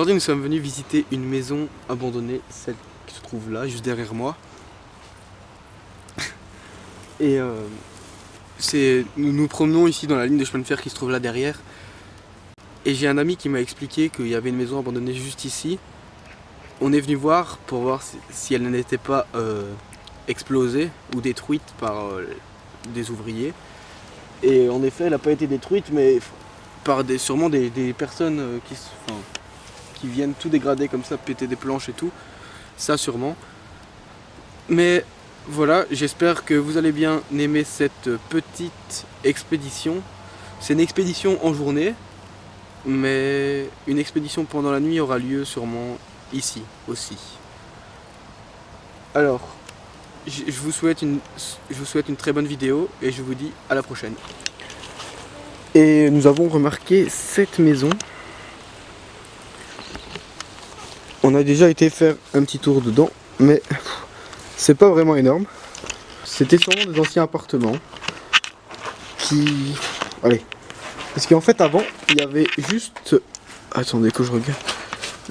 Aujourd'hui nous sommes venus visiter une maison abandonnée, celle qui se trouve là, juste derrière moi. Et nous nous promenons ici dans la ligne de chemin de fer qui se trouve là derrière. Et j'ai un ami qui m'a expliqué qu'il y avait une maison abandonnée juste ici. On est venu voir pour voir si elle n'était pas explosée ou détruite par des ouvriers. Et en effet elle n'a pas été détruite, mais par sûrement des personnes qui viennent tout dégrader comme ça, péter des planches et tout. Ça sûrement. Mais voilà, j'espère que vous allez bien aimer cette petite expédition. C'est une expédition en journée, mais une expédition pendant la nuit aura lieu sûrement ici aussi. Alors, je vous souhaite une très bonne vidéo et je vous dis à la prochaine. Et nous avons remarqué cette maison. On a déjà été faire un petit tour dedans, mais c'est pas vraiment énorme. C'était sûrement des anciens appartements qui... Allez. Parce qu'en fait avant, il y avait juste... Attendez que je regarde.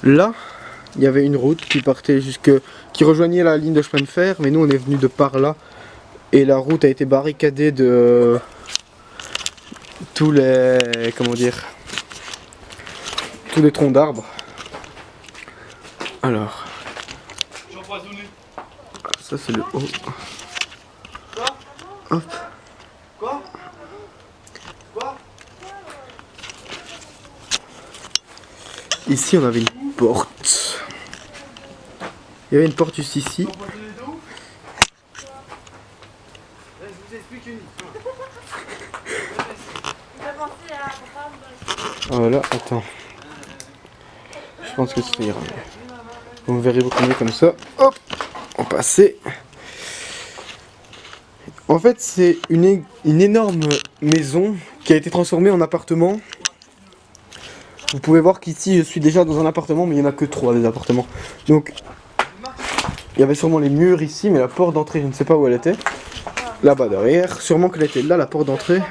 Là, il y avait une route qui partait qui rejoignait la ligne de chemin de fer, mais nous on est venu de par là. Et la route a été barricadée de... tous les... comment dire... tous les troncs d'arbres. Alors... ça c'est le haut. Hop. Quoi? Ici on avait une porte. Il y avait une porte juste ici. Voilà, attends. Je pense que ça ira. Vous verrez beaucoup mieux comme ça. Hop, on passait. En fait, c'est une énorme maison qui a été transformée en appartement. Vous pouvez voir qu'ici, je suis déjà dans un appartement, mais il n'y en a que 3 des appartements. Donc, il y avait sûrement les murs ici, mais la porte d'entrée, je ne sais pas où elle était. Là-bas derrière. Sûrement qu'elle était là, la porte d'entrée.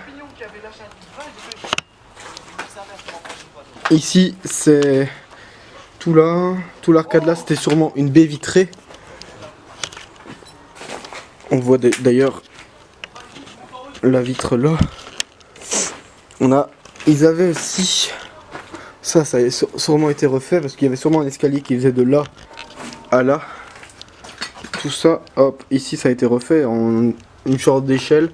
Ici, c'est... tout l'arcade là, c'était sûrement une baie vitrée. On voit d'ailleurs la vitre là. Ils avaient aussi... Ça a sûrement été refait parce qu'il y avait sûrement un escalier qui faisait de là à là. Tout ça, hop, ici ça a été refait en une sorte d'échelle.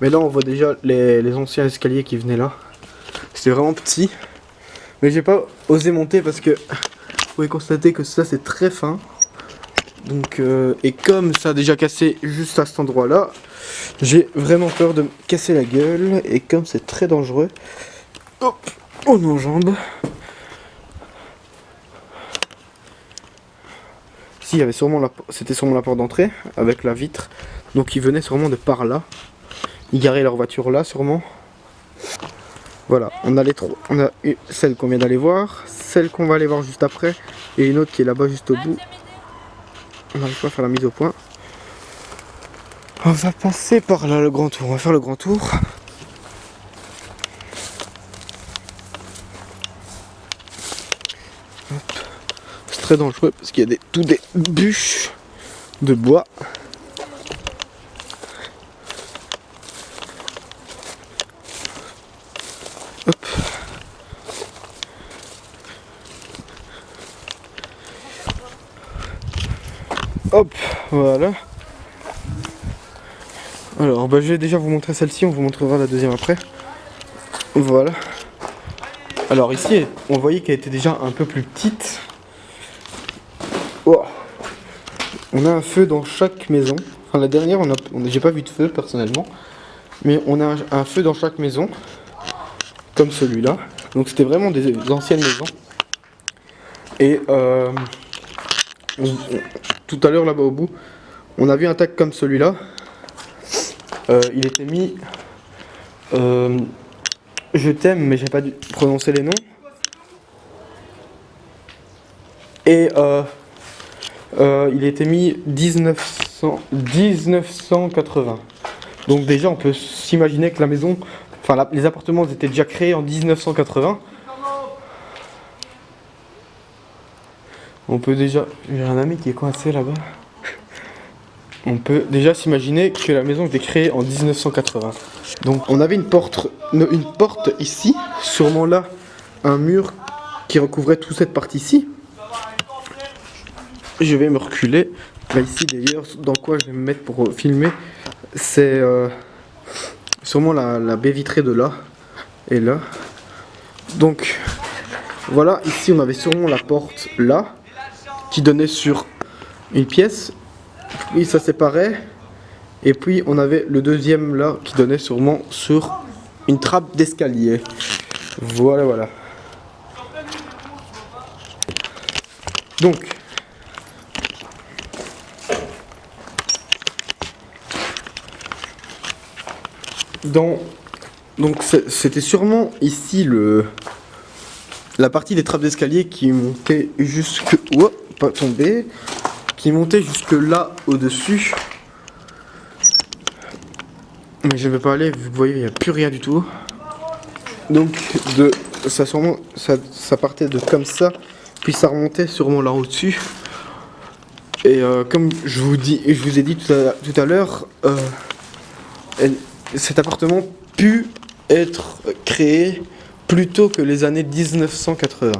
Mais là on voit déjà les anciens escaliers qui venaient là. C'était vraiment petit. Mais j'ai pas osé monter parce que vous pouvez constater que ça c'est très fin. Donc et comme ça a déjà cassé juste à cet endroit là, j'ai vraiment peur de me casser la gueule. Et comme c'est très dangereux, hop, on enjambe. Ici il y avait sûrement c'était sûrement la porte d'entrée avec la vitre. Donc ils venaient sûrement de par là. Ils garaient leur voiture là sûrement. Voilà, on a celle qu'on vient d'aller voir, celle qu'on va aller voir juste après, et une autre qui est là-bas juste au bout. On n'arrive pas à faire la mise au point. On va passer par là, le grand tour, on va faire le grand tour. C'est très dangereux parce qu'il y a tous des bûches de bois. Hop. Hop, voilà. Alors, je vais déjà vous montrer celle-ci, on vous montrera la deuxième après. Voilà. Alors ici, on voyait qu'elle était déjà un peu plus petite. Oh. On a un feu dans chaque maison. Enfin, la dernière, j'ai pas vu de feu personnellement. Mais on a un feu dans chaque maison. Comme celui-là. Donc c'était vraiment des anciennes maisons. Et tout à l'heure là-bas au bout, on a vu un tag comme celui-là. Il était mis je t'aime, mais j'ai pas dû prononcer les noms. Et il était mis 1980. Donc déjà on peut s'imaginer que la maison, enfin les appartements étaient déjà créés en 1980. On peut déjà... J'ai un ami qui est coincé là-bas. On peut déjà s'imaginer que la maison était créée en 1980. Donc on avait une porte ici, sûrement là, un mur qui recouvrait toute cette partie-ci. Je vais me reculer. Là ici d'ailleurs, dans quoi je vais me mettre pour filmer, c'est sûrement la baie vitrée de là et là. Donc voilà, ici on avait sûrement la porte là, qui donnait sur une pièce. Puis ça séparait. Et puis on avait le deuxième là qui donnait sûrement sur une trappe d'escalier. Voilà, voilà. Donc c'était sûrement ici la partie des trappes d'escalier qui montait jusque... Oh, pas tomber. Qui montait jusque là au-dessus. Mais je ne vais pas aller, vu que vous voyez, il n'y a plus rien du tout. Donc, ça partait de comme ça, puis ça remontait sûrement là au-dessus. Et comme je vous ai dit tout à l'heure, cet appartement pu être créé plus tôt que les années 1980.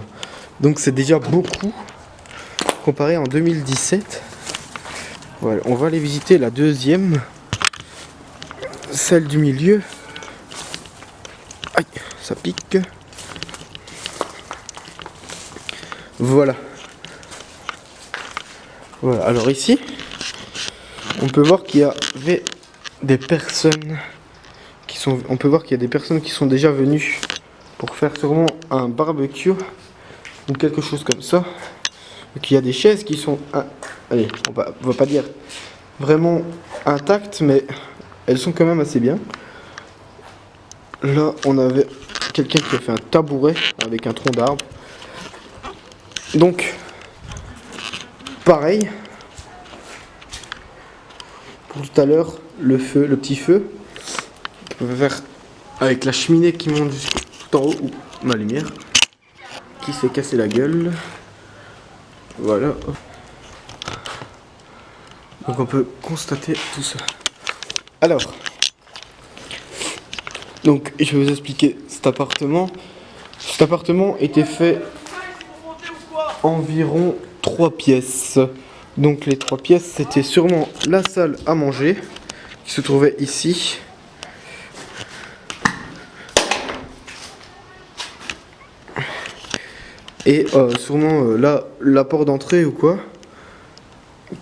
Donc c'est déjà beaucoup comparé en 2017. Voilà, on va aller visiter la deuxième. Celle du milieu. Aïe, ça pique. Voilà. Voilà, alors ici, on peut voir qu'il y avait des personnes on peut voir qu'il y a des personnes qui sont déjà venues pour faire sûrement un barbecue ou quelque chose comme ça. Donc il y a des chaises qui sont, allez, on va pas dire vraiment intactes, mais elles sont quand même assez bien. Là, on avait quelqu'un qui a fait un tabouret avec un tronc d'arbre. Donc, pareil. Pour tout à l'heure, le petit feu. On peut faire avec la cheminée qui monte tout en haut, ou ma lumière, qui s'est cassé la gueule. Voilà. Donc on peut constater tout ça. Alors, donc je vais vous expliquer cet appartement. Cet appartement était fait environ 3 pièces. Donc les 3 pièces, c'était sûrement la salle à manger qui se trouvait ici. Et sûrement là, la porte d'entrée ou quoi,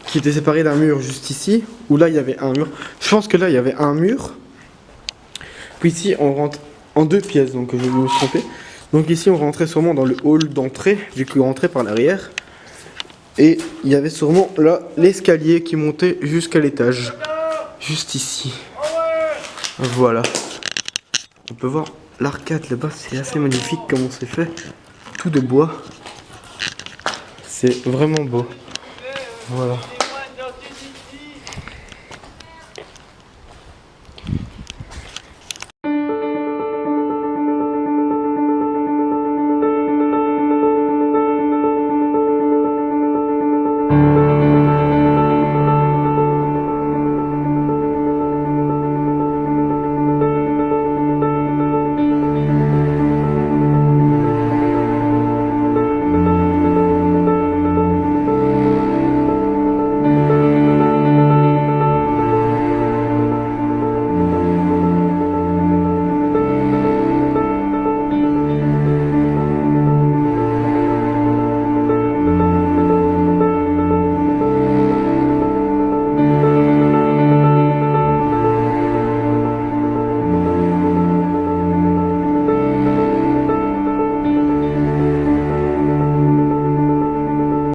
qui était séparée d'un mur juste ici, où là il y avait un mur. Je pense que là il y avait un mur. Puis ici on rentre en 2 pièces, donc je vais me tromper. Donc ici on rentrait sûrement dans le hall d'entrée, vu qu'on rentrait par l'arrière. Et il y avait sûrement là l'escalier qui montait jusqu'à l'étage, juste ici. Voilà. On peut voir l'arcade là-bas, c'est assez magnifique comment c'est fait. Tout de bois. C'est vraiment beau. Voilà.